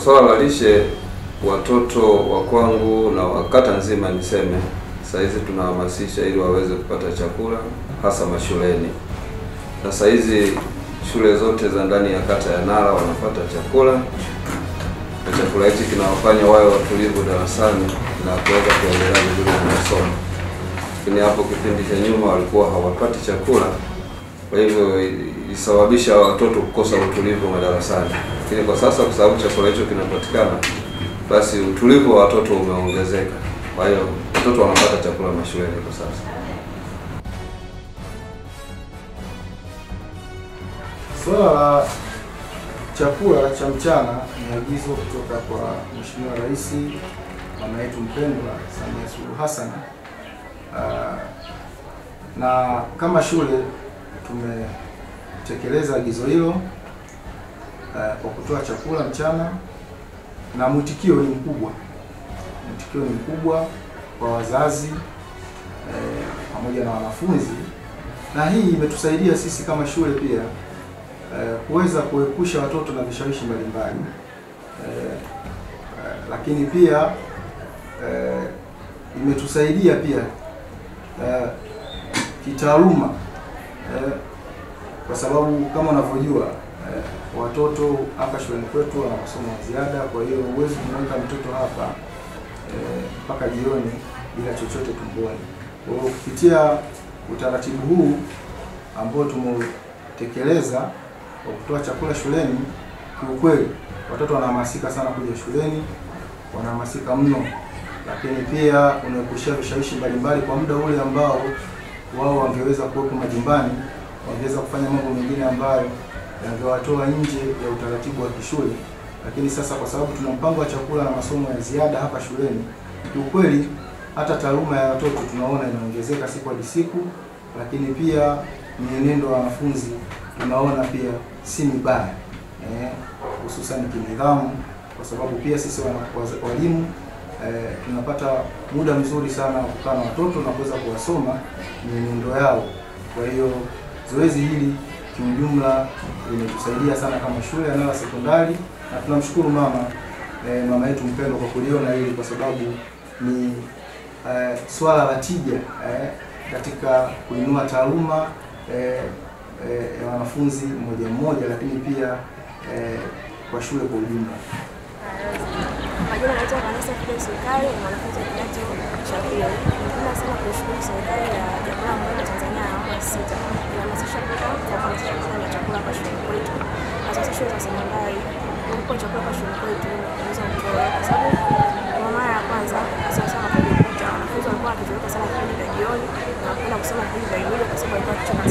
swala la lishe, watoto wa kwangu na wakata nzima niseme, sasa hizi tunahamasisha ili waweze kupata chakula hasa mashuleni. Sasa hizi shule zote za ndani ya kata ya Nala wanapata chakula, na chakula hichi kinawafanya wawe watulivu darasani na kuweza kuendelea vizuri na masomo. Lakini hapo kipindi cha nyuma walikuwa hawapati chakula, kwa hivyo ilisababisha watoto kukosa utulivu madarasani. Lakini kwa sasa kwa sababu chakula hicho kinapatikana, basi utulivu wa watoto umeongezeka. Kwa hiyo watoto wanapata chakula mashuleni kwa sasa. Swala la chakula cha mchana ni agizo kutoka kwa Mheshimiwa Rais mama yetu mpendwa Samia Suluhu Hassan. Na kama shule tumetekeleza agizo hilo kwa kutoa chakula mchana, na mwitikio ni mkubwa. Mwitikio ni mkubwa kwa wazazi pamoja na wanafunzi, na hii imetusaidia sisi kama shule pia kuweza kuepusha watoto na vishawishi mbalimbali, lakini pia imetusaidia pia kitaaluma, kwa sababu kama unavyojua watoto hapa shuleni kwetu wana masomo ya ziada. Kwa hiyo huwezi kumweka mtoto hapa mpaka jioni bila chochote tumboni. Kwa hiyo kupitia utaratibu huu ambao tumeutekeleza kwa kutoa chakula shuleni, kiukweli watoto wanahamasika sana kuja shuleni, wanahamasika mno, lakini pia unaepushia vishawishi mbalimbali kwa muda ule ambao wao wangeweza kuwepo majumbani, wangeweza kufanya mambo mengine ambayo yangewatoa nje ya utaratibu wa kishule. Lakini sasa kwa sababu tuna mpango wa chakula na masomo ya ziada hapa shuleni, kiukweli hata taaluma ya watoto tunaona inaongezeka siku hadi siku, lakini pia mienendo ya wanafunzi tunaona pia si mibaya, hususan kinidhamu, kwa sababu pia sisi walimu tunapata muda mzuri sana wa kukaa na watoto na kuweza kuwasoma mienendo yao. Kwa hiyo zoezi hili kiujumla limetusaidia sana kama shule ya Nala Sekondari, na tunamshukuru mama yetu mpendwa kwa kuliona hili, kwa sababu ni swala la tija katika kuinua taaluma ya wanafunzi mmoja mmoja, lakini pia kwa shule kwa ujumla. Majina naitwa Vanessa Fidel Serikali, ni mwanafunzi wa kidato cha pili. Napenda sana kushukuru serikali ya Jamhuri ya Muungano wa Tanzania ya awamu ya 6 inahamasisha kutoa ya chakula kwa shule kwetu. Hasa shule za sekondari, kwa chakula kwa shule kwetu tunaweza kutoa, kwa sababu kwa mara ya kwanza sana kwa wanafunzi walikuwa wakitoroka sana kipindi cha jioni na kwenda kusoma kipindi cha jioni, kwa sababu walikuwa wakichoka